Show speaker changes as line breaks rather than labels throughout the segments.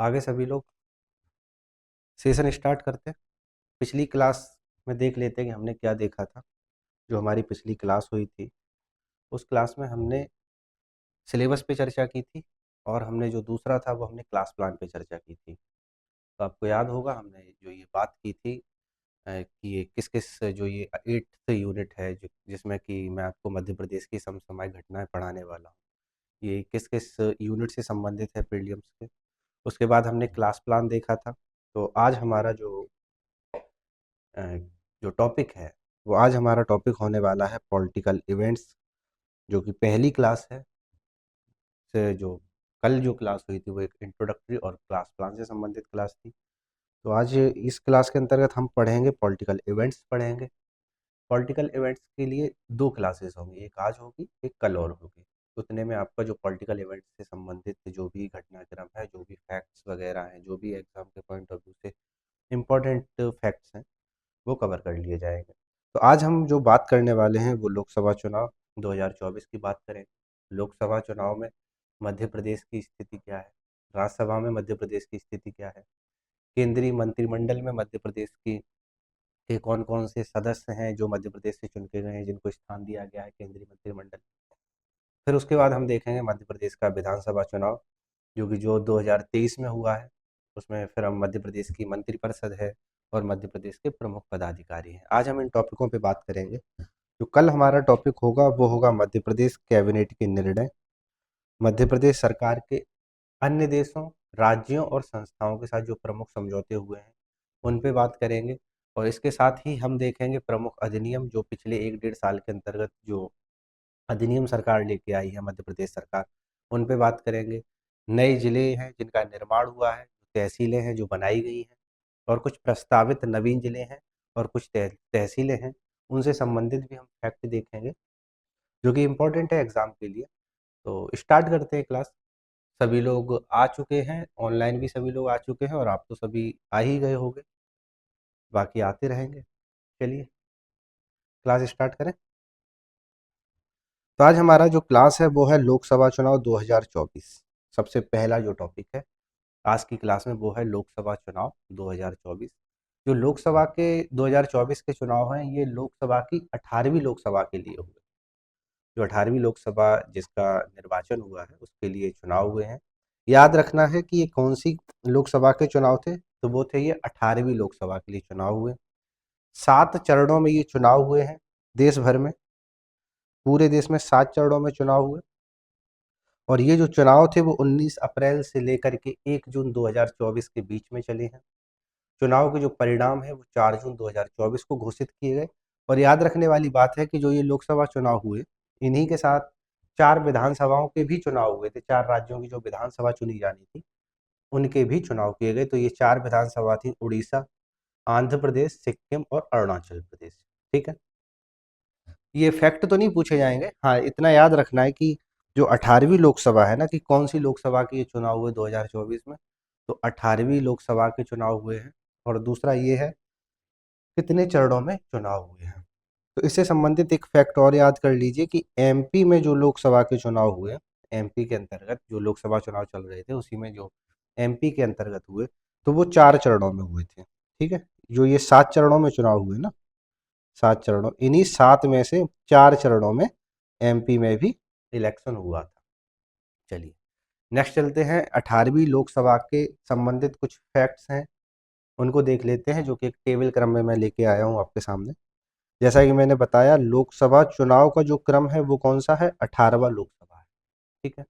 आगे सभी लोग सेशन स्टार्ट करते हैं। पिछली क्लास में देख लेते हैं कि हमने क्या देखा था। जो हमारी पिछली क्लास हुई थी उस क्लास में हमने सिलेबस पे चर्चा की थी और हमने जो दूसरा था वो हमने क्लास प्लान पे चर्चा की थी। तो आपको याद होगा हमने जो ये बात की थी कि ये किस किस जो ये 8th यूनिट है जिसमें कि मैं आपको मध्य प्रदेश की समसामयिक घटनाएं पढ़ाने वाला हूँ। ये किस किस यूनिट से संबंधित है प्रीलिम्स के। उसके बाद हमने क्लास प्लान देखा था। तो आज हमारा अ, जो टॉपिक है वो आज हमारा टॉपिक होने वाला है पॉलिटिकल इवेंट्स, जो कि पहली क्लास है से जो कल जो क्लास हुई थी वो एक इंट्रोडक्टरी और क्लास प्लान से संबंधित क्लास थी। तो आज इस क्लास के अंतर्गत हम पढ़ेंगे पॉलिटिकल इवेंट्स पढ़ेंगे। पॉलिटिकल इवेंट्स के लिए 2 क्लासेस होंगी, एक आज होगी, एक कल और होगी। उतने में आपका जो पॉलिटिकल इवेंट्स से संबंधित जो भी घटनाक्रम है, जो भी फैक्ट्स वगैरह हैं, जो भी एग्ज़ाम के पॉइंट ऑफ व्यू से इम्पोर्टेंट फैक्ट्स हैं, वो कवर कर लिए जाएँगे। तो आज हम जो बात करने वाले हैं वो लोकसभा चुनाव 2024 की बात करेंगे। लोकसभा चुनाव में मध्य प्रदेश की स्थिति क्या है? राज्यसभा में मध्य प्रदेश की स्थिति क्या है? केंद्रीय मंत्रिमंडल में मध्य प्रदेश की के कौन-कौन से सदस्य हैं जो मध्य प्रदेश से चुन के गए हैं, जिनको स्थान दिया गया है केंद्रीय मंत्रिमंडल। फिर उसके बाद हम देखेंगे मध्य प्रदेश का विधानसभा चुनाव, जो 2023 में हुआ है। उसमें फिर हम मध्य प्रदेश की मंत्रिपरिषद है और मध्य प्रदेश के प्रमुख पदाधिकारी हैं। आज हम इन टॉपिकों पे बात करेंगे। जो कल हमारा टॉपिक होगा वो होगा मध्य प्रदेश कैबिनेट के निर्णय, मध्य प्रदेश सरकार के अन्य देशों, राज्यों और संस्थाओं के साथ जो प्रमुख समझौते हुए हैं, उन पे बात करेंगे। और इसके साथ ही हम देखेंगे प्रमुख अधिनियम जो पिछले 1 डेढ़ साल के अंतर्गत जो अधिनियम सरकार लेके आई है मध्य प्रदेश सरकार, उन पे बात करेंगे। नए ज़िले हैं जिनका निर्माण हुआ है, तहसीलें हैं जो बनाई गई हैं और कुछ प्रस्तावित नवीन ज़िले हैं और कुछ तहसीलें हैं, उनसे संबंधित भी हम फैक्ट देखेंगे, जो कि इम्पोर्टेंट है एग्ज़ाम के लिए। तो स्टार्ट करते हैं क्लास। सभी लोग आ चुके हैं, ऑनलाइन भी सभी लोग आ चुके हैं और आप तो सभी आ ही गए होंगे, बाकी आते रहेंगे। चलिए क्लास स्टार्ट करें। तो आज हमारा जो क्लास है वो है लोकसभा चुनाव 2024। सबसे पहला जो टॉपिक है आज की क्लास में वो है लोकसभा चुनाव 2024। जो लोकसभा के 2024 के चुनाव हैं ये लोकसभा की 18वीं लोकसभा के लिए हुए। जो 18वीं लोकसभा जिसका निर्वाचन हुआ है उसके लिए चुनाव हुए हैं। याद रखना है कि ये कौन सी लोकसभा के चुनाव थे, तो वो थे ये 18वीं लोकसभा के लिए चुनाव हुए। 7 चरणों में ये चुनाव हुए हैं देश भर में। पूरे देश में 7 चरणों में चुनाव हुए और ये जो चुनाव थे वो 19 अप्रैल से लेकर के 1 जून 2024 के बीच में चले हैं। चुनाव के जो परिणाम है वो 4 जून 2024 को घोषित किए गए। और याद रखने वाली बात है कि जो ये लोकसभा चुनाव हुए, इन्हीं के साथ 4 विधानसभाओं के भी चुनाव हुए थे। 4 राज्यों की जो विधानसभा चुनी जानी थी, उनके भी चुनाव किए गए। तो ये 4 विधानसभा थी उड़ीसा, आंध्र प्रदेश, सिक्किम और अरुणाचल प्रदेश। ठीक है? ये फैक्ट तो नहीं पूछे जाएँगे। हाँ, इतना याद रखना है कि जो 18वीं लोकसभा है ना, कि कौन-सी लोकसभा के ये चुनाव हुए 2024 में, तो 18वीं लोकसभा के चुनाव हुए हैं। और दूसरा ये है कितने चरणों में चुनाव हुए हैं। तो इससे संबंधित एक फैक्ट और याद कर लीजिए कि एमपी में जो लोकसभा के चुनाव हुए, एमपी के अंतर्गत जो लोकसभा चुनाव चल रहे थे उसी में जो एमपी के अंतर्गत हुए, तो वो 4 चरणों में हुए थे। ठीक है? जो ये 7 चरणों में चुनाव हुए ना, 7 चरणों, इन्हीं 7 में से 4 चरणों में एमपी में भी इलेक्शन हुआ था। चलिए नेक्स्ट चलते हैं। 18वीं लोकसभा के संबंधित कुछ फैक्ट्स हैं, उनको देख लेते हैं, जो कि एक टेबल क्रम में मैं लेके आया हूँ आपके सामने। जैसा कि मैंने बताया लोकसभा चुनाव का जो क्रम है वो कौन सा है, 18वां लोकसभा है। ठीक है?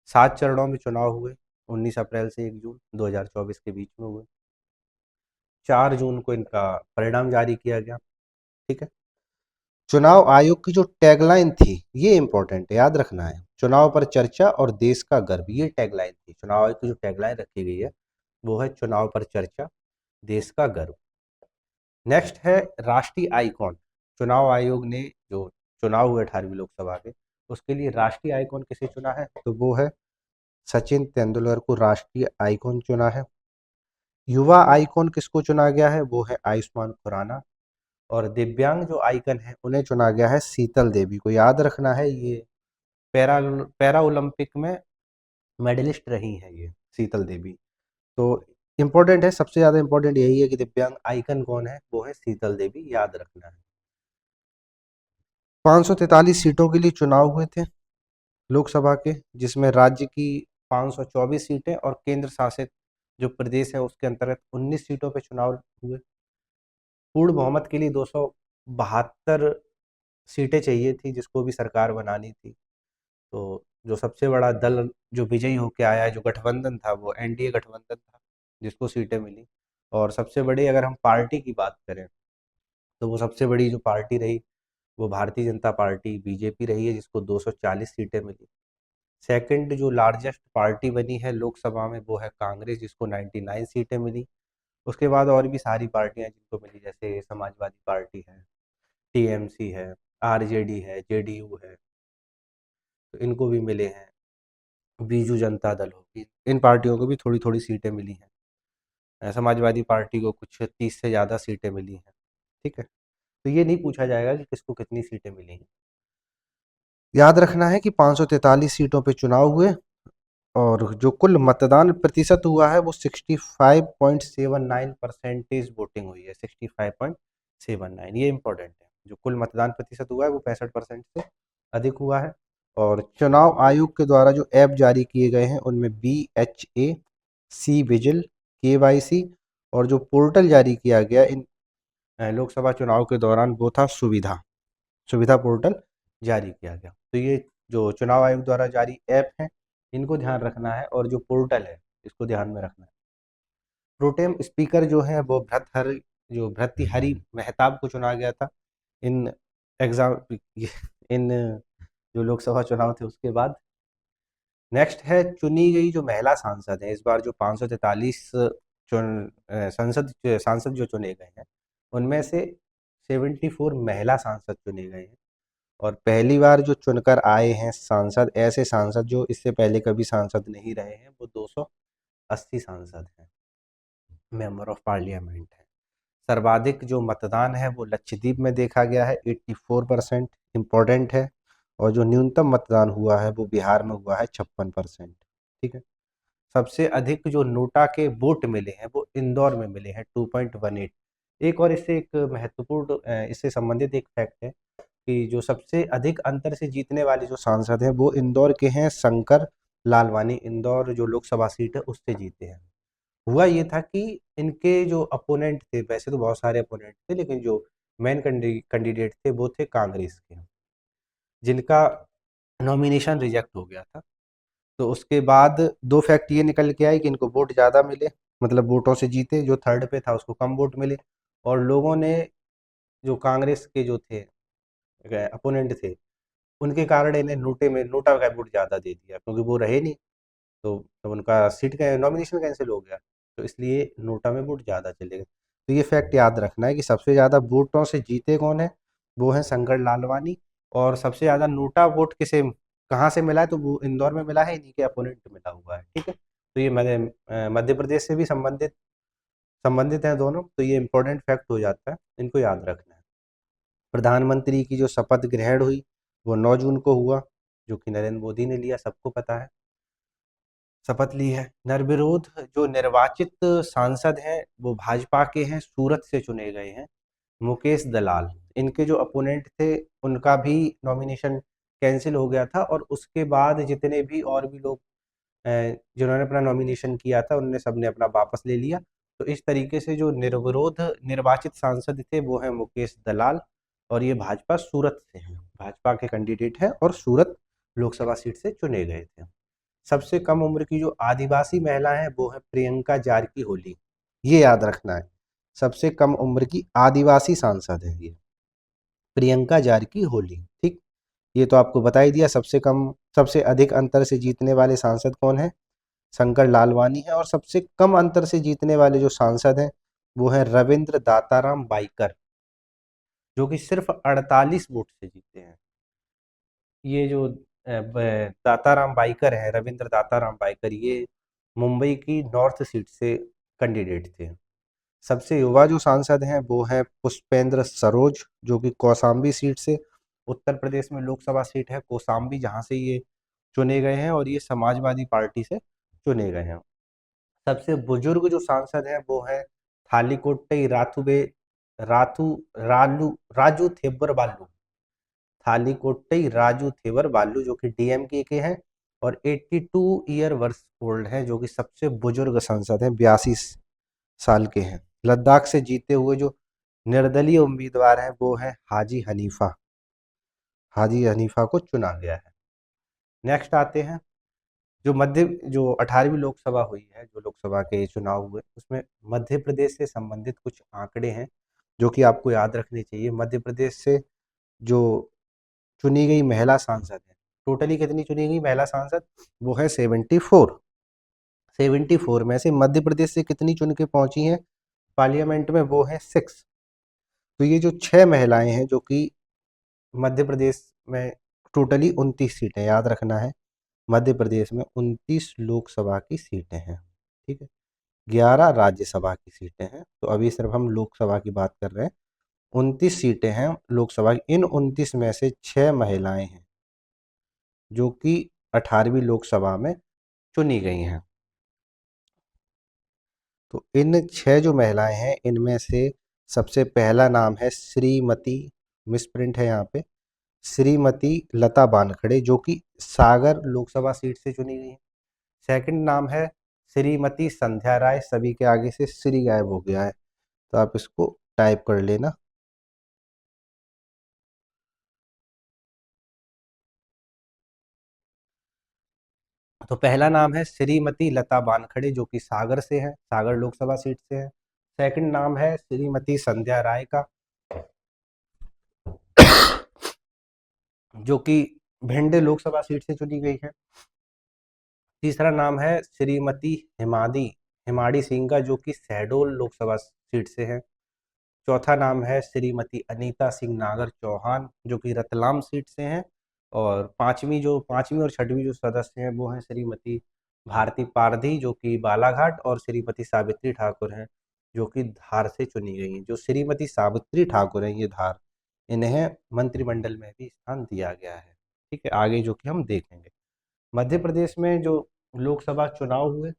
7 चरणों में चुनाव हुए, 19 अप्रैल से 1 जून 2024 के बीच में हुए। 4 जून को इनका परिणाम जारी किया गया। ठीक है? चुनाव आयोग की जो टैगलाइन थी ये इंपॉर्टेंट है, याद रखना है। चुनाव पर चर्चा और देश का गर्व, ये टैगलाइन थी। चुनाव आयोग की जो टैगलाइन रखी गई है वो है चुनाव पर चर्चा, देश का गर्व। नेक्स्ट है राष्ट्रीय आइकॉन। चुनाव आयोग ने जो चुनाव हुए 18वीं लोकसभा के, उसके लिए राष्ट्रीय आइकॉन किसे चुना है, तो वो है सचिन तेंदुलकर को राष्ट्रीय आइकॉन चुना है। युवा आइकॉन किसको चुना गया है, वो है आयुष्मान खुराना। और दिव्यांग जो आइकन है उन्हें चुना गया है शीतल देवी को। याद रखना है ये पैरा पैरा ओलंपिक में मेडलिस्ट रही हैं ये। शीतल देवी। तो इम्पोर्टेंट है, सबसे ज़्यादा इम्पोर्टेंट यही है कि दिव्यांग आइकन कौन है, वो है शीतल देवी, याद रखना है। 543 सीटों के लिए चुनाव हुए थे लोकसभा के, जिसमें राज्य की 524 सीटें और केंद्र शासित जो प्रदेश है उसके अंतर्गत 19 सीटों पे चुनाव हुए। पूर्ण बहुमत के लिए 272 सीटें चाहिए थी जिसको भी सरकार बनानी थी। तो जो सबसे बड़ा दल जो विजयी होके आया है, जो गठबंधन था, वो एनडीए गठबंधन था जिसको सीटें मिली। और सबसे बड़ी अगर हम पार्टी की बात करें तो वो सबसे बड़ी जो पार्टी रही वो भारतीय जनता पार्टी बीजेपी रही है जिसको 240 सीटें मिली। सेकंड जो लार्जेस्ट पार्टी बनी है लोकसभा में वो है कांग्रेस जिसको 99 सीटें मिली। उसके बाद और भी सारी पार्टियां जिनको मिली, जैसे समाजवादी पार्टी है, टीएमसी है, आरजेडी है, जेडीयू है, तो इनको भी मिले हैं। बीजू जनता दल होगी, इन पार्टियों को भी थोड़ी थोड़ी सीटें मिली हैं। समाजवादी पार्टी को कुछ 30 से ज़्यादा सीटें मिली हैं। ठीक है, तो ये नहीं पूछा जाएगा कि किसको कितनी सीटें मिली हैं। याद रखना है कि 543 सीटों पे चुनाव हुए और जो कुल मतदान प्रतिशत हुआ है वो 65.79% वोटिंग हुई है। 65.79, ये इंपॉर्टेंट है। जो कुल मतदान प्रतिशत हुआ है वो 65% से अधिक हुआ है। और चुनाव आयोग के द्वारा जो ऐप जारी किए गए हैं उनमें BHA, सी विजिल, KYC और जो पोर्टल जारी किया गया इन लोकसभा चुनाव के दौरान वो था सुविधा सुविधा पोर्टल जारी किया गया। तो ये जो चुनाव आयोग द्वारा जारी ऐप है इनको ध्यान रखना है, और जो पोर्टल है इसको ध्यान में रखना है। प्रोटेम स्पीकर जो है वो भर्तृहरि मेहताब को चुना गया था इन एग्जाम इन जो लोकसभा चुनाव थे उसके बाद। नेक्स्ट है चुनी गई जो महिला सांसद है, इस बार जो 543 सांसद जो चुने गए हैं उनमें से 74 महिला सांसद चुने गए हैं। और पहली बार जो चुनकर आए हैं सांसद, ऐसे सांसद जो इससे पहले कभी सांसद नहीं रहे हैं, वो 280 सांसद हैं, मेंबर ऑफ पार्लियामेंट हैं। सर्वाधिक जो मतदान है वो लक्षद्वीप में देखा गया है, 84%, इम्पोर्टेंट है। और जो न्यूनतम मतदान हुआ है वो बिहार में हुआ है, 56%। ठीक है, सबसे अधिक जो नोटा के वोट मिले हैं वो इंदौर में मिले हैं, 2.18। एक और इससे एक महत्वपूर्ण इससे संबंधित एक फैक्ट है कि जो सबसे अधिक अंतर से जीतने वाले जो सांसद हैं वो इंदौर के हैं, शंकर लालवानी। इंदौर जो लोकसभा सीट है उससे जीते हैं। हुआ ये था कि इनके जो अपोनेंट थे, वैसे तो बहुत सारे अपोनेंट थे, लेकिन जो मेन कैंडिडेट थे वो थे कांग्रेस के, जिनका नॉमिनेशन रिजेक्ट हो गया था। तो उसके बाद दो फैक्ट ये निकल के आए कि इनको वोट ज़्यादा मिले, मतलब वोटों से जीते, जो थर्ड पे था उसको कम वोट मिले। और लोगों ने जो कांग्रेस के जो थे अपोनेंट थे उनके कारण इन्हें नोटा का वोट ज़्यादा दे दिया, क्योंकि वो रहे नहीं। तो उनका सीट का नॉमिनेशन कैंसिल हो गया, तो इसलिए नोटा में वोट ज़्यादा चले गए। तो ये फैक्ट याद रखना है कि सबसे ज़्यादा वोटों से जीते कौन है, वो है शंकर लालवानी। और सबसे ज़्यादा नोटा वोट किसे कहाँ से मिला है, तो वो इंदौर में मिला है, इन्हीं के अपोनेंट मिला हुआ है। ठीक है, तो ये मध्य प्रदेश से भी संबंधित हैं दोनों, तो ये इंपॉर्टेंट फैक्ट हो जाता है, इनको याद रखना है। प्रधानमंत्री की जो शपथ ग्रहण हुई वो 9 जून को हुआ, जो कि नरेंद्र मोदी ने लिया, सबको पता है, शपथ ली है। निर्विरोध जो निर्वाचित सांसद हैं वो भाजपा के हैं, सूरत से चुने गए हैं, मुकेश दलाल। इनके जो अपोनेंट थे उनका भी नॉमिनेशन कैंसिल हो गया था, और उसके बाद जितने भी और भी लोग जिन्होंने अपना नॉमिनेशन किया था उनने सबने अपना वापस ले लिया। तो इस तरीके से जो निर्विरोध निर्वाचित सांसद थे वो हैं मुकेश दलाल, और ये भाजपा सूरत से हैं, भाजपा के कैंडिडेट हैं और सूरत लोकसभा सीट से चुने गए थे। सबसे कम उम्र की जो आदिवासी महिला है वो है प्रियंका जारकी होली, ये याद रखना है। सबसे कम उम्र की आदिवासी सांसद है ये प्रियंका जारकी होली। ठीक, ये तो आपको बता ही दिया। सबसे अधिक अंतर से जीतने वाले सांसद कौन है, शंकर लालवानी है। और सबसे कम अंतर से जीतने वाले जो सांसद हैं वो है रविंद्र दाताराम बाईकर, जो कि सिर्फ 48 वोट से जीते हैं। ये जो दाताराम बाईकर है, रविंद्र दाताराम बाईकर, ये मुंबई की नॉर्थ सीट से कैंडिडेट थे। सबसे युवा जो सांसद हैं वो हैं पुष्पेंद्र सरोज, जो कि कौशाम्बी सीट से, उत्तर प्रदेश में लोकसभा सीट है कौशाम्बी, जहां से ये चुने गए हैं, और ये समाजवादी पार्टी से चुने गए हैं। सबसे बुजुर्ग जो सांसद हैं वो है थालीकोट्टई राथू रालू राजू थेब्बर बालू। थालीकोट्टई राजू थेवर बालू जो कि डीएमके के हैं और 82 ईयर वर्ष ओल्ड हैं, जो कि सबसे बुजुर्ग सांसद हैं, 82 साल के हैं। लद्दाख से जीते हुए जो निर्दलीय उम्मीदवार हैं वो है हाजी हनीफा को चुना गया है। नेक्स्ट आते हैं जो 18वीं लोकसभा हुई है, जो लोकसभा के चुनाव हुए उसमें मध्य प्रदेश से संबंधित कुछ आंकड़े हैं जो कि आपको याद रखने चाहिए। मध्य प्रदेश से जो चुनी गई महिला सांसद है, टोटली कितनी चुनी गई महिला सांसद, वो है 74। 74 में से मध्य प्रदेश से कितनी चुन के पहुंची हैं पार्लियामेंट में, वो है 6। तो ये जो 6 महिलाएं हैं जो कि मध्य प्रदेश में, टोटली 29 सीटें, याद रखना है मध्य प्रदेश में 29 लोकसभा की सीटें हैं, ठीक है। 11 राज्यसभा की सीटें हैं, तो अभी सिर्फ हम लोकसभा की बात कर रहे हैं। 29 सीटें हैं लोकसभा की, इन 29 में से 6 महिलाएं हैं जो कि 18वीं लोकसभा में चुनी गई हैं। तो इन 6 जो महिलाएं हैं इनमें से सबसे पहला नाम है श्रीमती, मिसप्रिंट है यहाँ पे, श्रीमती लता बानखड़े जो कि सागर लोकसभा सीट से चुनी गई है। सेकंड नाम है श्रीमती संध्या राय, सभी के आगे से श्री गायब हो गया है तो आप इसको टाइप कर लेना। तो पहला नाम है श्रीमती लता बानखड़े जो कि सागर से है, सागर लोकसभा सीट से है। सेकंड नाम है श्रीमती संध्या राय का जो कि भिंड लोकसभा सीट से चुनी गई है। तीसरा नाम है श्रीमती हिमाड़ी सिंह का जो कि शहडोल लोकसभा सीट से है। चौथा नाम है श्रीमती अनीता सिंह नागर चौहान जो कि रतलाम सीट से हैं। और पांचवी और छठवीं जो सदस्य हैं वो हैं श्रीमती भारती पारधी जो कि बालाघाट, और श्रीमती सावित्री ठाकुर हैं जो कि धार से चुनी गई हैं। जो श्रीमती सावित्री ठाकुर हैं ये धार, इन्हें मंत्रिमंडल में भी स्थान दिया गया है, ठीक है, आगे जो कि हम देखेंगे। मध्य प्रदेश में जो लोकसभा चुनाव हुए,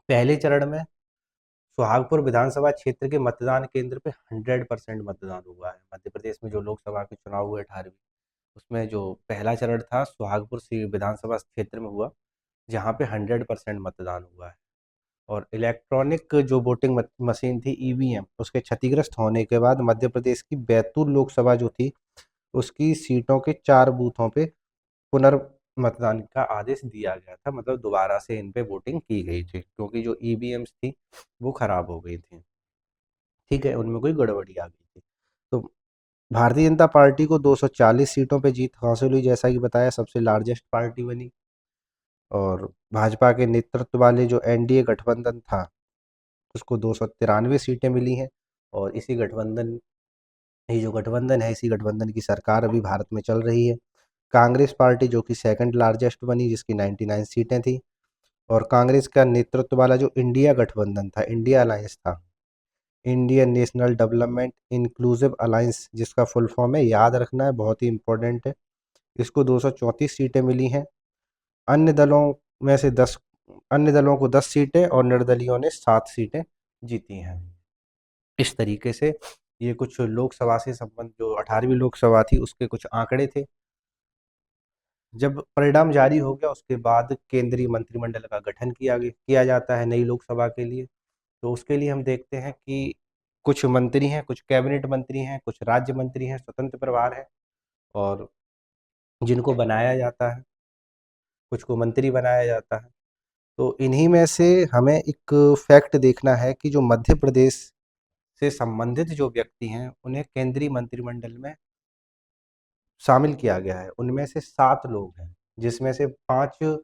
पहले चरण में सुहागपुर विधानसभा क्षेत्र के मतदान केंद्र पे 100% मतदान हुआ है। मध्य प्रदेश में जो लोकसभा के चुनाव हुए 18वीं, उसमें जो पहला चरण था सुहागपुर विधानसभा क्षेत्र में हुआ, जहाँ पे 100% मतदान हुआ है। और इलेक्ट्रॉनिक जो वोटिंग मशीन थी ईवीएम, उसके क्षतिग्रस्त होने के बाद मध्य प्रदेश की बैतूल लोकसभा जो थी उसकी सीटों के 4 बूथों पे पुनर्मतदान का आदेश दिया गया था, मतलब दोबारा से इन पे वोटिंग की गई थी क्योंकि जो ईवीएम्स थी वो खराब हो गई थी, ठीक है, उनमें कोई गड़बड़ी आ गई थी। तो भारतीय जनता पार्टी को 240 सीटों पे जीत हासिल हुई, जैसा कि बताया सबसे लार्जेस्ट पार्टी बनी। और भाजपा के नेतृत्व वाले जो एनडीए गठबंधन था उसको 293 सीटें मिली हैं। और ये जो गठबंधन है, इसी गठबंधन की सरकार अभी भारत में चल रही है। कांग्रेस पार्टी जो कि सेकंड लार्जेस्ट बनी, जिसकी 99 सीटें थी। और कांग्रेस का नेतृत्व वाला जो इंडिया गठबंधन था, इंडिया अलायंस था, Indian national development inclusive alliance, जिसका फुल फॉर्म है, याद रखना है, बहुत ही इंपॉर्टेंट है। इसको 234 सीटें मिली हैं। अन्य दलों में से 10 अन्य दलों को 10 सीटें और निर्दलियों ने 7 सीटें जीती हैं। इस तरीके से ये कुछ लोकसभा से संबंध, जो 18वीं लोकसभा थी उसके कुछ आंकड़े थे। जब परिणाम जारी हो गया उसके बाद केंद्रीय मंत्रिमंडल का गठन किया जाता है नई लोकसभा के लिए। तो उसके लिए हम देखते हैं कि कुछ मंत्री हैं, कुछ कैबिनेट मंत्री हैं, कुछ राज्य मंत्री हैं, स्वतंत्र प्रभार है, और जिनको बनाया जाता है, कुछ को मंत्री बनाया जाता है। तो इन्हीं में से हमें एक फैक्ट देखना है कि जो मध्य प्रदेश से संबंधित जो व्यक्ति हैं उन्हें केंद्रीय मंत्रिमंडल में शामिल किया गया है। उनमें से 7 लोग हैं, जिसमें से 5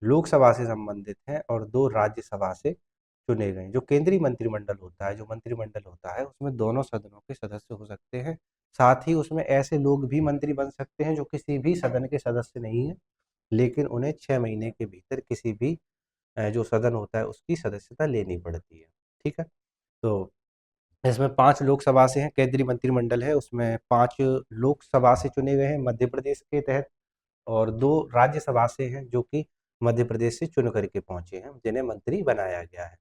लोकसभा से संबंधित हैं और 2 राज्यसभा से चुने गए। जो केंद्रीय मंत्रिमंडल होता है, जो मंत्रिमंडल होता है, उसमें दोनों सदनों के सदस्य हो सकते हैं। साथ ही उसमें ऐसे लोग भी मंत्री बन सकते हैं जो किसी भी सदन के सदस्य नहीं है, लेकिन उन्हें 6 महीने के भीतर किसी भी जो सदन होता है उसकी सदस्यता लेनी पड़ती है, ठीक है। तो इसमें 5 लोकसभा से हैं, केंद्रीय मंत्रिमंडल है उसमें 5 लोकसभा से चुने गए हैं मध्य प्रदेश के तहत, और 2 राज्यसभा से हैं जो कि मध्य प्रदेश से चुन करके पहुंचे हैं, जिन्हें मंत्री बनाया गया है।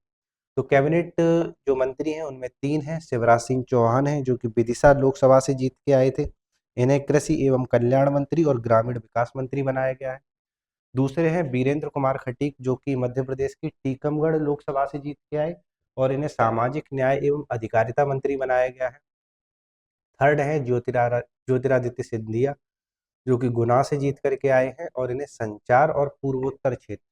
तो कैबिनेट जो मंत्री हैं उनमें 3 हैं। शिवराज सिंह चौहान हैं जो कि विदिशा लोकसभा से जीत के आए थे। इन्हें कृषि एवं कल्याण मंत्री और ग्रामीण विकास मंत्री बनाया गया है। दूसरे हैं वीरेंद्र कुमार खटीक जो कि मध्य प्रदेश की टीकमगढ़ लोकसभा से जीत के आए और इन्हें सामाजिक न्याय एवं अधिकारिता मंत्री बनाया गया है। थर्ड है ज्योतिरादित्य सिंधिया जो कि गुना से जीत करके आए हैं और इन्हें संचार और पूर्वोत्तर क्षेत्र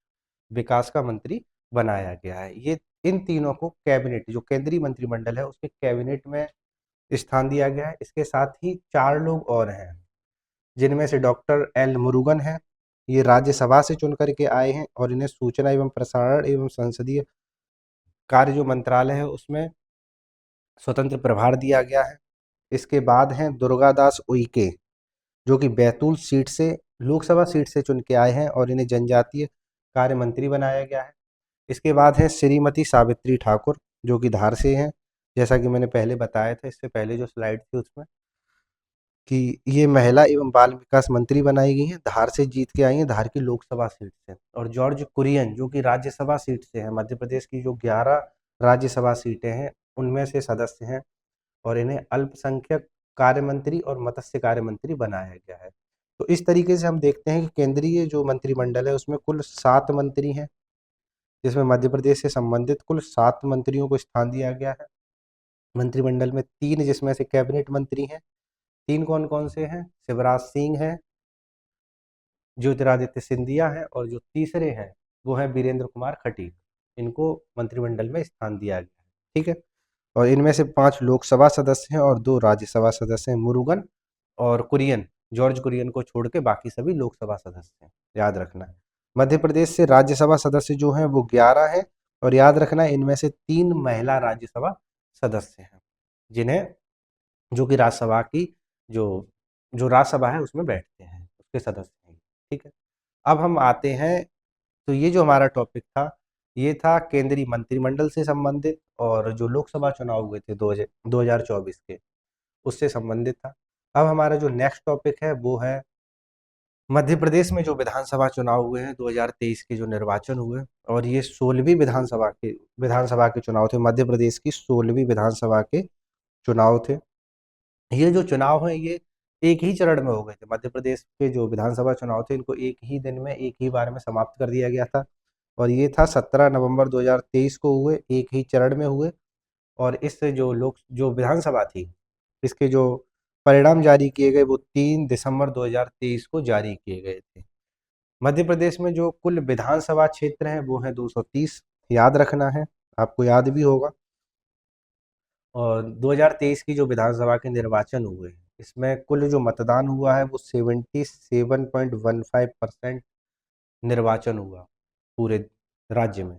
विकास का मंत्री बनाया गया है। ये इन तीनों को कैबिनेट जो केंद्रीय मंत्रिमंडल है उसके कैबिनेट में स्थान दिया गया है। इसके साथ ही 4 लोग और हैं जिनमें से डॉक्टर एल मुरुगन है। ये राज्यसभा से चुन करके आए हैं और इन्हें सूचना एवं प्रसारण एवं संसदीय कार्य जो मंत्रालय है उसमें स्वतंत्र प्रभार दिया गया है। इसके बाद हैं दुर्गादास उइके जो कि बैतूल सीट से लोकसभा सीट से चुन के आए हैं और इन्हें जनजातीय कार्य मंत्री बनाया गया है। इसके बाद है श्रीमती सावित्री ठाकुर जो कि धार से हैं। जैसा कि मैंने पहले बताया था इससे पहले जो स्लाइड थी उसमें कि ये महिला एवं बाल विकास मंत्री बनाई गई हैं, धार से जीत के आई हैं, धार की लोकसभा सीट से। और जॉर्ज कुरियन जो कि राज्यसभा सीट से हैं, मध्य प्रदेश की जो 11 राज्यसभा सीटें हैं उनमें से सदस्य हैं और इन्हें अल्पसंख्यक कार्य मंत्री और मत्स्य कार्य मंत्री बनाया गया है। तो इस तरीके से हम देखते हैं कि केंद्रीय जो मंत्रिमंडल है उसमें कुल 7 मंत्री हैं, जिसमें मध्य प्रदेश से संबंधित कुल 7 मंत्रियों को स्थान दिया गया है। मंत्रिमंडल में 3 जिसमें से कैबिनेट मंत्री हैं। 3 कौन कौन से हैं? शिवराज सिंह हैं, ज्योतिरादित्य सिंधिया हैं और जो तीसरे हैं वो हैं वीरेंद्र कुमार खटीक। इनको मंत्रिमंडल में स्थान दिया गया है। ठीक है। और इनमें से 5 लोकसभा सदस्य हैं और 2 राज्यसभा सदस्य हैं, मुरुगन और कुरियन। जॉर्ज कुरियन को छोड़ के बाकी सभी लोकसभा सदस्य हैं, याद रखना है। मध्य प्रदेश से राज्यसभा सदस्य जो हैं वो 11 हैं और याद रखना है इनमें से 3 महिला राज्यसभा सदस्य हैं, जिन्हें जो कि राज्यसभा की जो जो राज्यसभा है उसमें बैठते हैं, उसके सदस्य हैं। ठीक है। अब हम आते हैं, तो ये जो हमारा टॉपिक था ये था केंद्रीय मंत्रिमंडल से संबंधित और जो लोकसभा चुनाव हुए थे 2024 के उससे संबंधित था। अब हमारा जो नेक्स्ट टॉपिक है वो है मध्य प्रदेश में जो विधानसभा चुनाव हुए हैं 2023 के जो निर्वाचन हुए और ये 16वीं विधानसभा के चुनाव थे। मध्य प्रदेश की 16वीं विधानसभा के चुनाव थे। ये जो चुनाव है ये एक ही चरण में हो गए थे। मध्य प्रदेश के जो विधानसभा चुनाव थे इनको एक ही दिन में एक ही बार में समाप्त कर दिया गया था और ये था 17 नवंबर 2023 को हुए, एक ही चरण में हुए। और इससे जो विधानसभा थी इसके जो परिणाम जारी किए गए वो 3 दिसंबर 2023 को जारी किए गए थे। मध्य प्रदेश में जो कुल विधानसभा क्षेत्र हैं वो है 230, याद रखना है, आपको याद भी होगा। और 2023 की जो विधानसभा के निर्वाचन हुए इसमें कुल जो मतदान हुआ है वो 77.15% निर्वाचन हुआ पूरे राज्य में।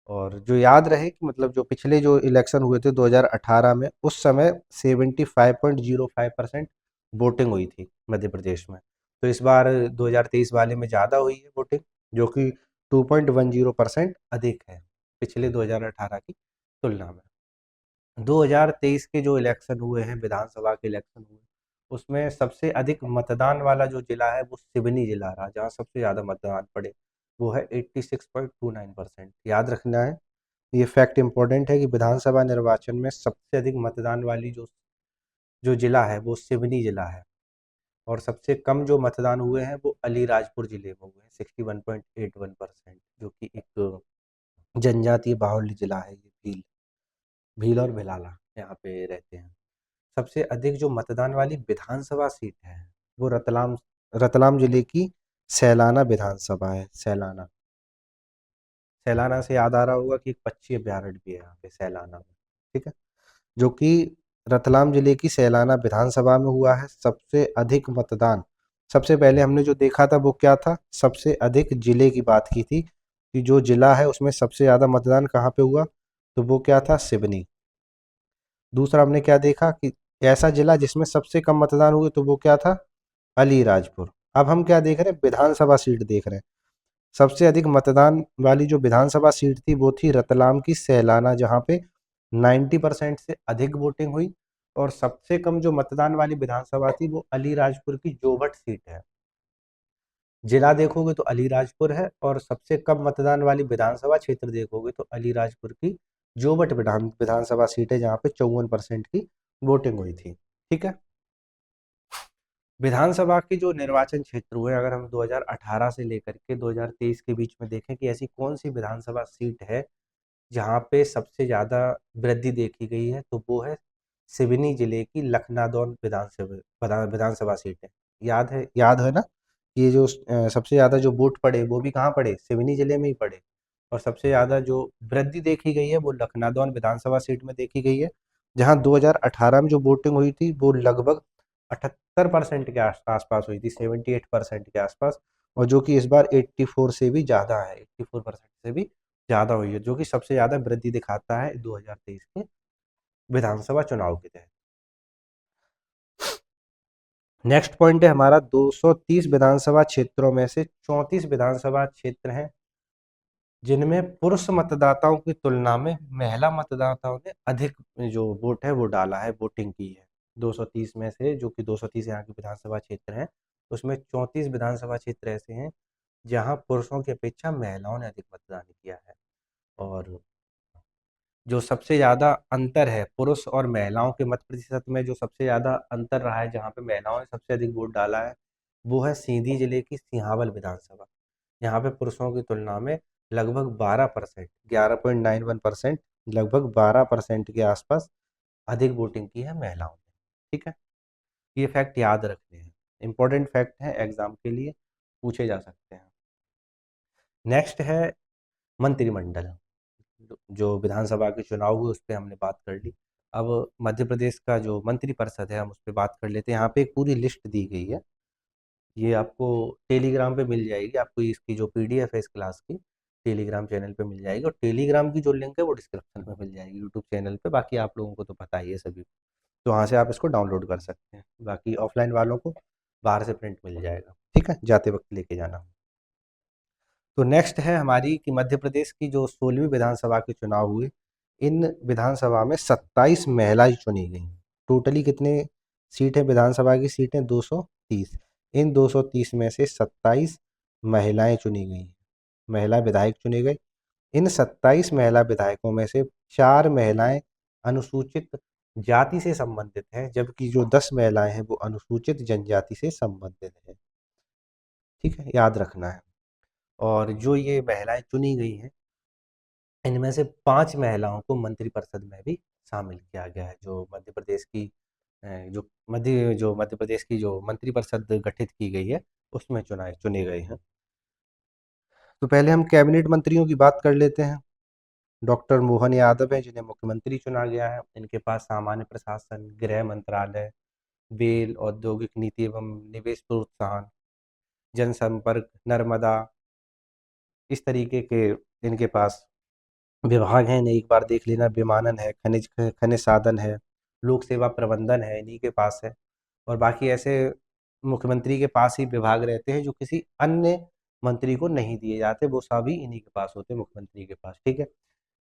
और जो याद रहे कि मतलब जो पिछले जो इलेक्शन हुए थे 2018 में उस समय 75.05% वोटिंग हुई थी मध्य प्रदेश में। तो इस बार 2023 वाले में ज़्यादा हुई है वोटिंग, जो कि 2.10% अधिक है पिछले 2018 की तुलना में। 2023 के जो इलेक्शन हुए हैं, विधानसभा के इलेक्शन हुए, उसमें सबसे अधिक मतदान वाला जो जिला है वो सिवनी जिला रहा, जहाँ सबसे ज़्यादा मतदान पड़े, वो है 86.29%। याद रखना है, ये फैक्ट इम्पोर्टेंट है कि विधानसभा निर्वाचन में सबसे अधिक मतदान वाली जो जो जिला है वो सिवनी जिला है और सबसे कम जो मतदान हुए हैं वो अलीराजपुर जिले में हुए हैं 61.81%, जो कि एक जनजातीय बाहुल्य जिला है। ये भील और भिलाला यहाँ पे रहते हैं। सबसे अधिक जो मतदान वाली विधानसभा सीट है वो रतलाम रतलाम जिले की सैलाना विधानसभा है। सैलाना सैलाना से याद आ रहा होगा कि एक पक्षी अभ्यारण्य भी है यहाँ पे सैलाना में। ठीक है। जो कि रतलाम जिले की सैलाना विधानसभा में हुआ है सबसे अधिक मतदान। सबसे पहले हमने जो देखा था वो क्या था, सबसे अधिक जिले की बात की थी कि जो जिला है उसमें सबसे ज़्यादा मतदान कहाँ पे हुआ, तो वो क्या था, सिवनी। दूसरा हमने क्या देखा कि ऐसा जिला जिसमें सबसे कम मतदान हुए, तो वो क्या था, अलीराजपुर। अब हम क्या देख रहे हैं, विधानसभा सीट देख रहे हैं। सबसे अधिक मतदान वाली जो विधानसभा सीट थी वो थी रतलाम की सैलाना, जहाँ पे 90% से अधिक वोटिंग हुई। और सबसे कम जो मतदान वाली विधानसभा थी वो अलीराजपुर की जोबट सीट है। जिला देखोगे तो अलीराजपुर है, और सबसे कम मतदान वाली विधानसभा क्षेत्र देखोगे तो अलीराजपुर की जोबट विधानसभा सीट है, जहाँ पे 54% की वोटिंग हुई थी। ठीक है। विधानसभा के जो निर्वाचन क्षेत्र हुए, अगर हम 2018 से लेकर के 2023 के बीच में देखें कि ऐसी कौन सी विधानसभा सीट है जहाँ पे सबसे ज़्यादा वृद्धि देखी गई है, तो वो है सिवनी जिले की लखनादौन विधानसभा सीट है। याद है ना? ये जो सबसे ज़्यादा जो वोट पड़े वो भी कहाँ पड़े, सिवनी जिले में ही पड़े, और सबसे ज़्यादा जो वृद्धि देखी गई है वो लखनादौन विधानसभा सीट में देखी गई है, जहाँ 2018 में जो वोटिंग हुई थी वो लगभग 78% के आसपास हुई थी, 78% के आसपास, और जो कि इस बार 84 से भी ज़्यादा है, 84% से भी ज़्यादा हुई है, जो कि सबसे ज़्यादा वृद्धि दिखाता है 2023 के विधानसभा चुनाव के तहत। नेक्स्ट पॉइंट है हमारा, 230 विधानसभा क्षेत्रों में से 34 विधानसभा क्षेत्र हैं जिनमें पुरुष मतदाताओं की तुलना में महिला मतदाताओं ने अधिक जो वोट है वो डाला है, वोटिंग की है। 230 में से, जो कि 230 यहाँ के विधानसभा क्षेत्र हैं, उसमें 34 विधानसभा क्षेत्र ऐसे हैं जहाँ पुरुषों की अपेक्षा महिलाओं ने अधिक मतदान किया है। और जो सबसे ज़्यादा अंतर है पुरुष और महिलाओं के मत प्रतिशत में, जो सबसे ज़्यादा अंतर रहा है, जहाँ पे महिलाओं ने सबसे अधिक वोट डाला है, वो है सीधी जिले की सिंहावल विधानसभा। यहाँ पे पुरुषों की तुलना में लगभग 12%, 11.91%, लगभग 12% के आसपास अधिक वोटिंग की है महिलाओं ने। ठीक है। ये फैक्ट याद रखने हैं, इंपॉर्टेंट फैक्ट है, एग्जाम के लिए पूछे जा सकते हैं। नेक्स्ट है मंत्रिमंडल। जो विधानसभा के चुनाव हुए उस पर हमने बात कर ली। अब मध्य प्रदेश का जो मंत्रिपरिषद है हम उस पर बात कर लेते हैं। यहाँ पे एक पूरी लिस्ट दी गई है, ये आपको टेलीग्राम पे मिल जाएगी, आपको इसकी जो पीडीएफ है इस क्लास की टेलीग्राम चैनल पे मिल जाएगी, और टेलीग्राम की जो लिंक है वो डिस्क्रिप्शन में मिल जाएगी यूट्यूब चैनल पे। बाकी आप लोगों को तो पता ही है सभी, तो वहाँ से आप इसको डाउनलोड कर सकते हैं। बाकी ऑफलाइन वालों को बाहर से प्रिंट मिल जाएगा, ठीक है, जाते वक्त लेके जाना। तो नेक्स्ट है हमारी कि मध्य प्रदेश की जो 16वीं विधानसभा के चुनाव हुए, इन विधानसभा में 27 महिलाएं चुनी गई। टोटली कितने सीट है विधानसभा की? सीटें 230। इन 230 में से 27 महिलाएं चुनी गई, महिला विधायक चुने गए। इन 27 महिला विधायकों में से 4 महिलाएं अनुसूचित जाति से संबंधित हैं, जबकि जो 10 महिलाएं हैं वो अनुसूचित जनजाति से संबंधित हैं। ठीक है, याद रखना है। और जो ये महिलाएं चुनी गई हैं, इनमें से 5 महिलाओं को मंत्रिपरिषद में भी शामिल किया गया है। जो मध्य प्रदेश की जो मध्य प्रदेश की जो मंत्रिपरिषद गठित की गई है उसमें चुने गए हैं। तो पहले हम कैबिनेट मंत्रियों की बात कर लेते हैं। डॉक्टर मोहन यादव हैं जिन्हें मुख्यमंत्री चुना गया है। इनके पास सामान्य प्रशासन, गृह मंत्रालय, बेल, औद्योगिक नीति एवं निवेश प्रोत्साहन, जनसंपर्क, नर्मदा, इस तरीके के इनके पास विभाग हैं। इन्हें एक बार देख लेना, विमानन है, खनिज साधन है, लोक सेवा प्रबंधन है, इन्हीं के पास है। और बाकी ऐसे मुख्यमंत्री के पास ही विभाग रहते हैं जो किसी अन्य मंत्री को नहीं दिए जाते, वो सभी इन्हीं के पास होते हैं, मुख्यमंत्री के पास। ठीक है।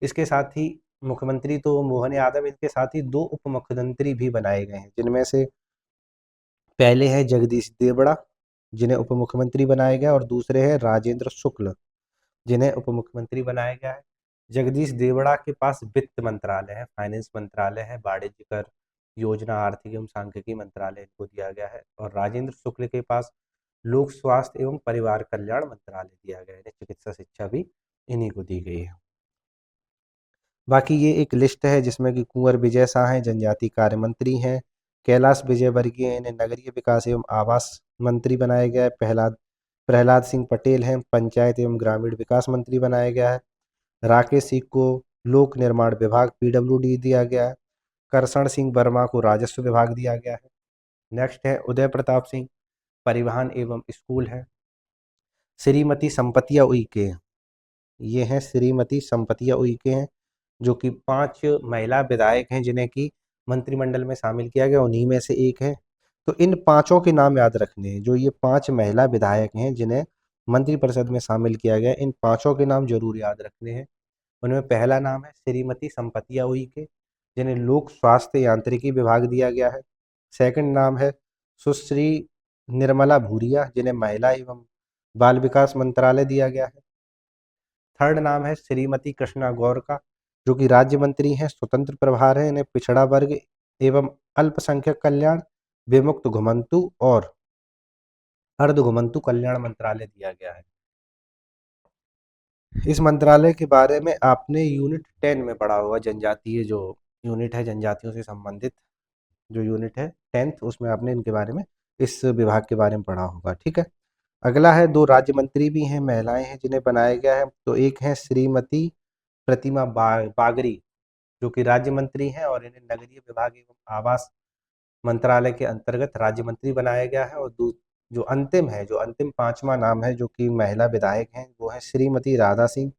इसके साथ ही मुख्यमंत्री तो मोहन यादव, इनके साथ ही 2 उप मुख्यमंत्री भी बनाए गए हैं, जिनमें से पहले हैं जगदीश देवड़ा, जिन्हें उप मुख्यमंत्री बनाया गया, और दूसरे हैं राजेंद्र शुक्ल, जिन्हें उप मुख्यमंत्री बनाया गया है। जगदीश देवड़ा के पास वित्त मंत्रालय है, फाइनेंस मंत्रालय है, वाणिज्य कर, योजना, आर्थिक एवं सांख्यिकी मंत्रालय इनको दिया गया है। और राजेंद्र शुक्ल के पास लोक स्वास्थ्य एवं परिवार कल्याण मंत्रालय दिया गया है। चिकित्सा शिक्षा भी इन्हीं को दी गई है। बाकी ये एक लिस्ट है जिसमें कि कुंवर विजय शाह हैं, जनजाति कार्य मंत्री हैं। कैलाश विजयवर्गीय, इन्हें नगरीय विकास एवं आवास मंत्री बनाया गया है। प्रहलाद प्रहलाद सिंह पटेल हैं, पंचायत एवं ग्रामीण विकास मंत्री बनाया गया है। राकेश सिंह को लोक निर्माण विभाग पीडब्ल्यूडी दिया गया है। करसण सिंह वर्मा को राजस्व विभाग दिया गया है। नेक्स्ट है उदय प्रताप सिंह, परिवहन एवं स्कूल है। श्रीमती संपतिया उइके, ये हैं श्रीमती संपतिया उइके हैं, जो कि 5 महिला विधायक हैं जिन्हें कि मंत्रिमंडल में शामिल किया गया, उन्हीं में से एक है। तो इन पांचों के नाम याद रखने हैं, जो ये 5 महिला विधायक हैं जिन्हें मंत्रिपरिषद में शामिल किया गया, इन पांचों के नाम जरूर याद रखने हैं। उनमें पहला नाम है श्रीमती संपतिया उइके, जिन्हें लोक स्वास्थ्य यांत्रिकी विभाग दिया गया है। सेकंड नाम है सुश्री निर्मला भूरिया, जिन्हें महिला एवं बाल विकास मंत्रालय दिया गया है। थर्ड नाम है श्रीमती कृष्णा गौर का, जो कि राज्य मंत्री हैं, स्वतंत्र प्रभार है, इन्हें पिछड़ा वर्ग एवं अल्पसंख्यक कल्याण, विमुक्त घुमंतु और अर्ध घुमंतु कल्याण मंत्रालय दिया गया है। इस मंत्रालय के बारे में आपने यूनिट 10 में पढ़ा होगा, जनजातीय जो यूनिट है, जनजातियों से संबंधित जो यूनिट है 10th, उसमें आपने इनके बारे में, इस विभाग के बारे में पढ़ा होगा। ठीक है। अगला है, दो राज्य मंत्री भी हैं, महिलाएं हैं जिन्हें बनाया गया है। तो एक है श्रीमती प्रतिमा बागरी, जो कि राज्य मंत्री हैं और इन्हें नगरीय विभाग एवं आवास मंत्रालय के अंतर्गत राज्य मंत्री बनाया गया है। और जो अंतिम है, जो अंतिम पांचवा नाम है, जो कि महिला विधायक हैं, वो है श्रीमती राधा सिंह,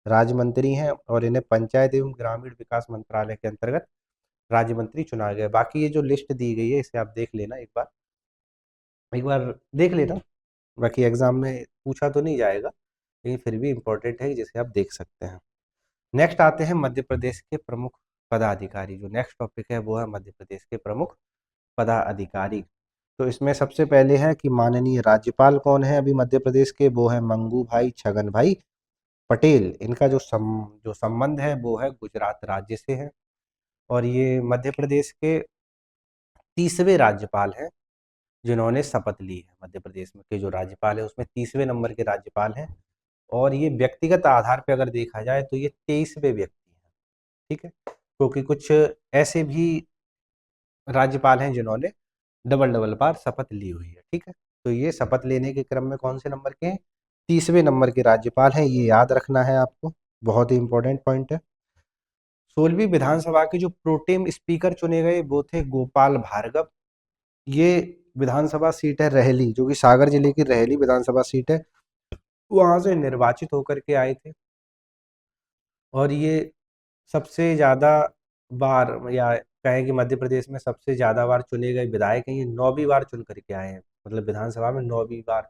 राज्य मंत्री हैं और इन्हें पंचायत एवं ग्रामीण विकास मंत्रालय के अंतर्गत राज्य मंत्री चुना गया। बाकी ये जो लिस्ट दी गई है, इसे आप देख लेना, एक बार देख लेना। बाकी एग्जाम में पूछा तो नहीं जाएगा, लेकिन फिर भी इम्पोर्टेंट है जिसे आप देख सकते हैं। नेक्स्ट आते हैं मध्य प्रदेश के प्रमुख पदाधिकारी। जो नेक्स्ट टॉपिक है वो है मध्य प्रदेश के प्रमुख पदाधिकारी। तो इसमें सबसे पहले है कि माननीय राज्यपाल कौन है अभी मध्य प्रदेश के, वो है मंगू भाई छगन भाई पटेल। इनका जो संबंध है वो है गुजरात राज्य से है। और ये मध्य प्रदेश के तीसरे राज्यपाल हैं जिन्होंने शपथ ली है। मध्य प्रदेश में के जो राज्यपाल है उसमें तीसरे नंबर के राज्यपाल हैं। और ये व्यक्तिगत आधार पे अगर देखा जाए तो ये 23वें व्यक्ति हैं। ठीक है, क्योंकि कुछ ऐसे भी राज्यपाल हैं जिन्होंने डबल डबल बार शपथ ली हुई है। ठीक है, तो ये शपथ लेने के क्रम में कौन से नंबर के हैं, 30वें नंबर के राज्यपाल हैं, ये याद रखना है आपको, बहुत ही इंपॉर्टेंट पॉइंट है। 16वीं विधानसभा के जो प्रोटेम स्पीकर चुने गए वो थे गोपाल भार्गव। ये विधानसभा सीट है रहेली, जो कि सागर जिले की रहेली विधानसभा सीट है, वहां से निर्वाचित होकर के आए थे। और ये सबसे ज़्यादा बार, या कहें कि मध्य प्रदेश में सबसे ज़्यादा बार चुने गए विधायक हैं। ये 9वीं बार चुन करके आए हैं, मतलब विधानसभा में 9वीं बार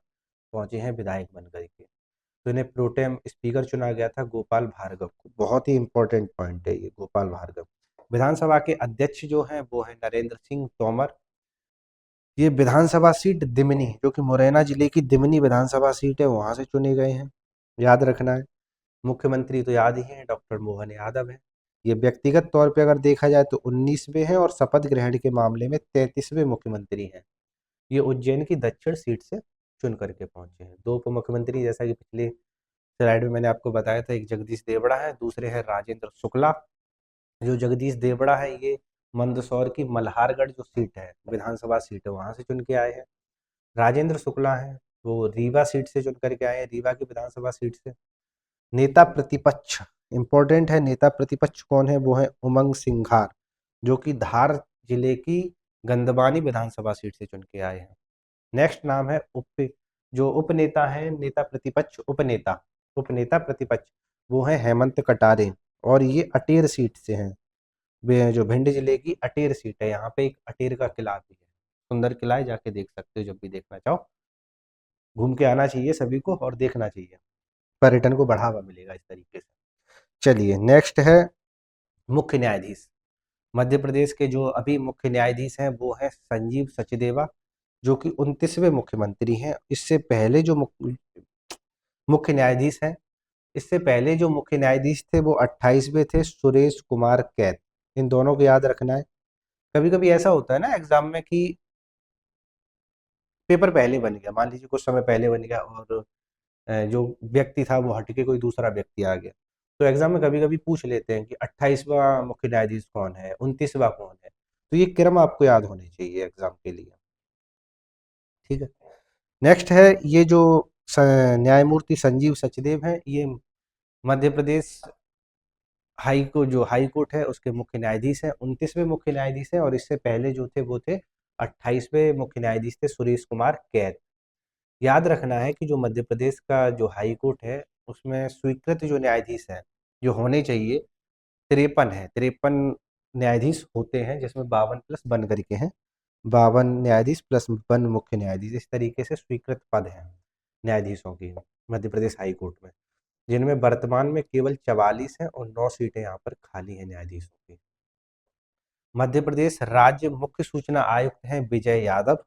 पहुंचे हैं विधायक बन करके। तो इन्हें प्रोटेम स्पीकर चुना गया था गोपाल भार्गव को। बहुत ही इंपॉर्टेंट पॉइंट है ये गोपाल भार्गव। विधानसभा के अध्यक्ष जो हैं वो है नरेंद्र सिंह तोमर। ये विधानसभा सीट दिमनी, जो कि मुरैना जिले की दिमनी विधानसभा सीट है, वहां से चुने गए हैं, याद रखना है। मुख्यमंत्री तो याद ही है, डॉक्टर मोहन यादव है। ये व्यक्तिगत तौर पे अगर देखा जाए तो 19वें हैं और शपथ ग्रहण के मामले में 33वें मुख्यमंत्री हैं। ये उज्जैन की दक्षिण सीट से चुन करके पहुंचे हैं। दो उप मुख्यमंत्री, जैसा कि पिछले स्लाइड में मैंने आपको बताया था, एक जगदीश देवड़ा है, दूसरे हैं राजेंद्र शुक्ला। जो जगदीश देवड़ा है ये मंदसौर की मल्हारगढ़ जो सीट है, विधानसभा सीट है, वहां से चुन के आए हैं। राजेंद्र शुक्ला है वो रीवा सीट से चुन करके आए हैं, रीवा की विधानसभा सीट से। नेता प्रतिपक्ष इंपॉर्टेंट है, नेता प्रतिपक्ष कौन है, वो है उमंग सिंघार, जो कि धार जिले की गंदबानी विधानसभा सीट से चुन के आए हैं। नेक्स्ट नाम है जो उपनेता है, नेता प्रतिपक्ष उपनेता, उपनेता प्रतिपक्ष, वो है हेमंत कटारे और ये अटेर सीट से हैं। जो भिंड जिले की अटेर सीट है, यहाँ पे एक अटेर का किला भी है, सुंदर किला है, जाके देख सकते हो जब भी देखना चाहो। घूम के आना चाहिए सभी को और देखना चाहिए, पर्यटन को बढ़ावा मिलेगा इस तरीके से। चलिए नेक्स्ट है मुख्य न्यायाधीश। मध्य प्रदेश के जो अभी मुख्य न्यायाधीश हैं वो है संजीव सचदेवा, जो कि 29वें मुख्यमंत्री हैं। इससे पहले जो मुख्य न्यायाधीश हैं, इससे पहले जो मुख्य न्यायाधीश थे वो 28वें थे, सुरेश कुमार कैत। इन दोनों को याद रखना है। कभी कभी ऐसा होता है ना एग्जाम में कि पेपर पहले बन गया, मान लीजिए कुछ समय पहले बन गया और जो व्यक्ति था वो हट के कोई दूसरा व्यक्ति आ गया। तो एग्जाम में कभी कभी पूछ लेते हैं कि 28वां मुख्य न्यायाधीश कौन है, 29वां कौन है। तो ये क्रम आपको याद होने चाहिए एग्जाम के लिए। ठीक है। नेक्स्ट है ये जो न्यायमूर्ति संजीव सचदेव हैं, ये मध्य प्रदेश हाई कोर्ट है उसके मुख्य न्यायाधीश हैं, 29वें मुख्य न्यायाधीश हैं। और इससे पहले जो थे वो थे 28वें मुख्य न्यायाधीश थे, सुरेश कुमार कैत। याद रखना है कि जो मध्य प्रदेश का जो हाई कोर्ट है उसमें स्वीकृत जो न्यायाधीश हैं, जो होने चाहिए, 53 है, 53 न्यायाधीश होते हैं, जिसमें 52 प्लस बन करके हैं, 52 न्यायाधीश प्लस 1 मुख्य न्यायाधीश, इस तरीके से स्वीकृत पद हैं न्यायाधीशों की मध्य प्रदेश हाई कोर्ट में, जिनमें वर्तमान में केवल 44 हैं और 9 सीटें यहाँ पर खाली हैं न्यायाधीशों की। मध्य प्रदेश राज्य मुख्य सूचना आयुक्त हैं विजय यादव।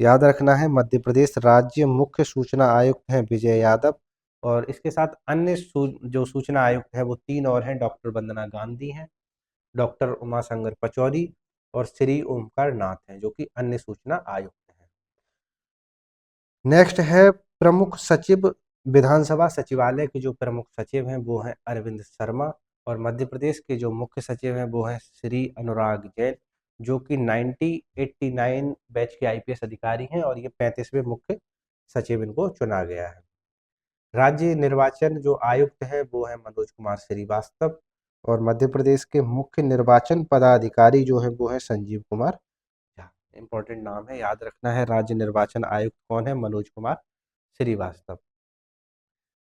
याद रखना है। मध्य प्रदेश राज्य मुख्य सूचना आयुक्त हैं विजय यादव, और इसके साथ अन्य जो सूचना आयुक्त है वो 3 और हैं। डॉक्टर वंदना गांधी हैं, डॉक्टर उमाशंकर पचौरी और श्री ओमकार नाथ हैं, जो कि अन्य सूचना आयुक्त हैं। नेक्स्ट है प्रमुख सचिव। विधानसभा सचिवालय के जो प्रमुख सचिव हैं वो हैं अरविंद शर्मा, और मध्य प्रदेश के जो मुख्य सचिव हैं वो हैं श्री अनुराग जैन, जो कि 1989 बैच के आईपीएस अधिकारी हैं, और ये 35वें मुख्य सचिव इनको चुना गया है। राज्य निर्वाचन जो आयुक्त है वो है मनोज कुमार श्रीवास्तव, और मध्य प्रदेश के मुख्य निर्वाचन पदाधिकारी जो है वो है संजीव कुमार झा। इंपॉर्टेंट नाम है, याद रखना है। राज्य निर्वाचन आयुक्त कौन है? मनोज कुमार श्रीवास्तव।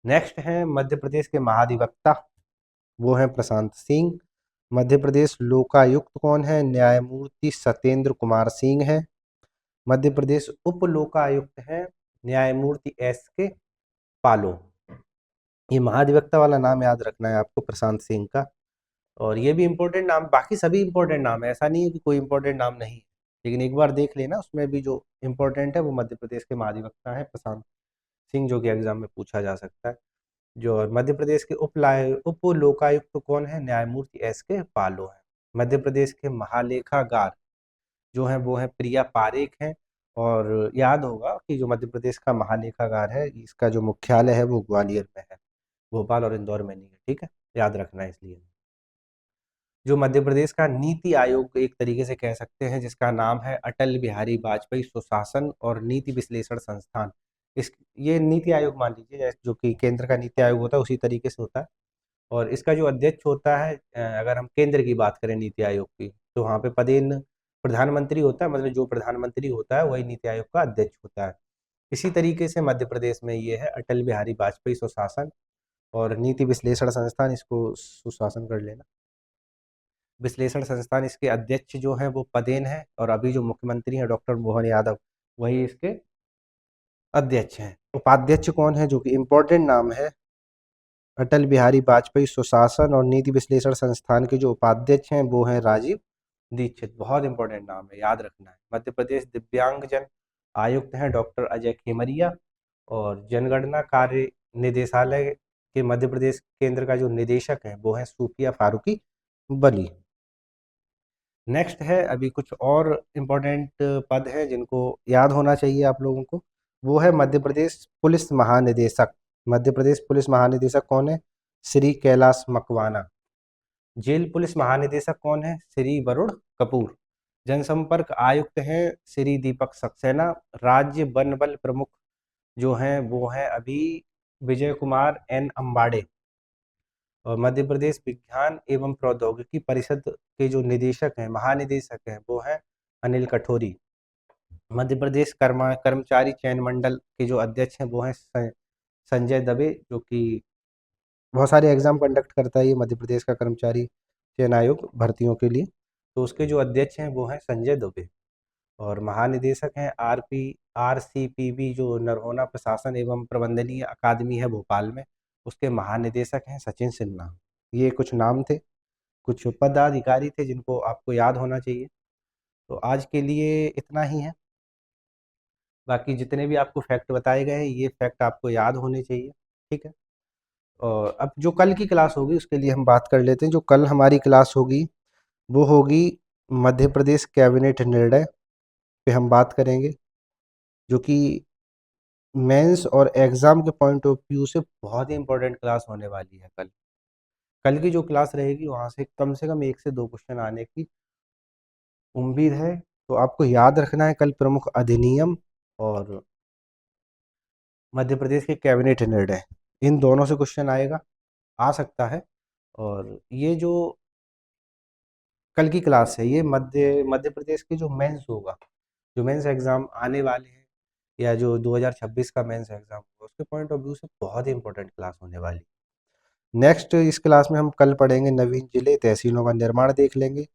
नेक्स्ट है मध्य प्रदेश के महाधिवक्ता, वो है प्रशांत सिंह। मध्य प्रदेश लोकायुक्त कौन है? न्यायमूर्ति सत्येंद्र कुमार सिंह है। मध्य प्रदेश उप लोकायुक्त है न्यायमूर्ति एस के पालो। ये महाधिवक्ता वाला नाम याद रखना है आपको, प्रशांत सिंह का। और ये भी इम्पोर्टेंट नाम, बाकी सभी इम्पोर्टेंट नाम है, ऐसा नहीं है कि कोई इम्पोर्टेंट नाम नहीं है, लेकिन एक बार देख लेना, उसमें भी जो इम्पोर्टेंट है वो मध्य प्रदेश के महाधिवक्ता है प्रशांत सिंह, जो कि एग्जाम में पूछा जा सकता है। जो मध्य प्रदेश के उप लोकायुक्त कौन है? न्यायमूर्ति एस के पालो है। मध्य प्रदेश के महालेखागार जो है वो है प्रिया पारेख हैं। और याद होगा कि जो मध्य प्रदेश का महालेखागार है, इसका जो मुख्यालय है वो ग्वालियर में है, भोपाल और इंदौर में नहीं है, ठीक है, याद रखना है इसलिए। जो मध्य प्रदेश का नीति आयोग एक तरीके से कह सकते हैं, जिसका नाम है अटल बिहारी वाजपेयी सुशासन और नीति विश्लेषण संस्थान। इस ये नीति आयोग मान लीजिए, जो कि केंद्र का नीति आयोग होता है उसी तरीके से होता है। और इसका जो अध्यक्ष होता है, अगर हम केंद्र की बात करें नीति आयोग की, तो वहाँ पे पदेन प्रधानमंत्री होता है, मतलब जो प्रधानमंत्री होता है वही नीति आयोग का अध्यक्ष होता है। इसी तरीके से मध्य प्रदेश में ये है अटल बिहारी वाजपेयी सुशासन और नीति विश्लेषण संस्थान, इसको सुशासन कर लेना। विश्लेषण संस्थान, इसके अध्यक्ष जो हैं वो पदेन हैं, और अभी जो मुख्यमंत्री हैं डॉक्टर मोहन यादव, वही इसके अध्यक्ष हैं। उपाध्यक्ष कौन है? जो कि इम्पोर्टेंट नाम है, अटल बिहारी वाजपेयी सुशासन और नीति विश्लेषण संस्थान के जो उपाध्यक्ष हैं वो हैं राजीव दीक्षित। बहुत इंपॉर्टेंट नाम है, याद रखना है। मध्य प्रदेश दिव्यांगजन आयुक्त हैं डॉक्टर अजय खेमरिया, और जनगणना कार्य निदेशालय के मध्य प्रदेश केंद्र का जो निदेशक है वो है सूफिया फारूकी वली। नेक्स्ट है, अभी कुछ और इम्पोर्टेंट पद हैं जिनको याद होना चाहिए आप लोगों को। वो है मध्य प्रदेश पुलिस महानिदेशक। मध्य प्रदेश पुलिस महानिदेशक कौन है? श्री कैलाश मकवाना। जेल पुलिस महानिदेशक कौन है? श्री वरुण कपूर। जनसंपर्क आयुक्त हैं श्री दीपक सक्सेना। राज्य वन बल प्रमुख जो हैं वो हैं अभी विजय कुमार एन अम्बाड़े। और मध्य प्रदेश विज्ञान एवं प्रौद्योगिकी परिषद के जो निदेशक हैं, महानिदेशक हैं, वो हैं अनिल कठोरी। मध्य प्रदेश कर्मचारी चयन मंडल के जो अध्यक्ष हैं वो हैं संजय दवे, जो कि बहुत सारे एग्जाम कंडक्ट करता है ये मध्य प्रदेश का कर्मचारी चयन आयोग भर्तियों के लिए। तो उसके जो अध्यक्ष हैं वो हैं संजय दुबे। और महानिदेशक हैं RCPB, जो नरहोना प्रशासन एवं प्रबंधनीय अकादमी है भोपाल में, उसके महानिदेशक हैं सचिन सिन्हा। ये कुछ नाम थे, कुछ पदाधिकारी थे जिनको आपको याद होना चाहिए। तो आज के लिए इतना ही है। बाकी जितने भी आपको फैक्ट बताए गए हैं, ये फैक्ट आपको याद होने चाहिए, ठीक है। और अब जो कल की क्लास होगी उसके लिए हम बात कर लेते हैं। जो कल हमारी क्लास होगी वो होगी मध्य प्रदेश कैबिनेट निर्णय पे हम बात करेंगे, जो कि मेंस और एग्ज़ाम के पॉइंट ऑफ व्यू से बहुत ही इंपॉर्टेंट क्लास होने वाली है कल। कल की जो क्लास रहेगी वहाँ से कम 1 से 2 क्वेश्चन आने की उम्मीद है। तो आपको याद रखना है कल प्रमुख अधिनियम और मध्य प्रदेश के कैबिनेट निर्णय, इन दोनों से क्वेश्चन आएगा, आ सकता है। और ये जो कल की क्लास है ये मध्य प्रदेश के जो मेंस होगा, जो मेंस एग्ज़ाम आने वाले हैं, या जो 2026 का मेंस एग्ज़ाम होगा, उसके पॉइंट ऑफ व्यू से बहुत ही इंपॉर्टेंट क्लास होने वाली है। नेक्स्ट इस क्लास में हम कल पढ़ेंगे नवीन जिले तहसीलों का निर्माण देख लेंगे,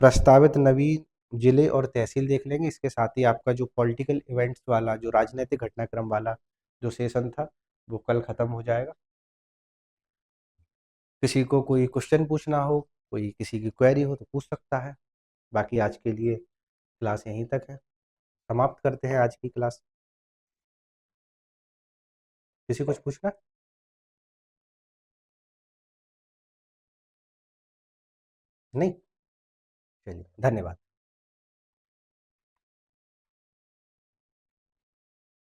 प्रस्तावित नवीन जिले और तहसील देख लेंगे। इसके साथ ही आपका जो पॉलिटिकल इवेंट्स वाला, जो राजनीतिक घटनाक्रम वाला जो सेशन था, वो कल ख़त्म हो जाएगा। किसी को कोई क्वेश्चन पूछना हो, कोई किसी की क्वेरी हो तो पूछ सकता है। बाकी आज के लिए क्लास यहीं तक है। समाप्त करते हैं आज की क्लास। किसी कुछ पूछना? नहीं? चलिए, धन्यवाद।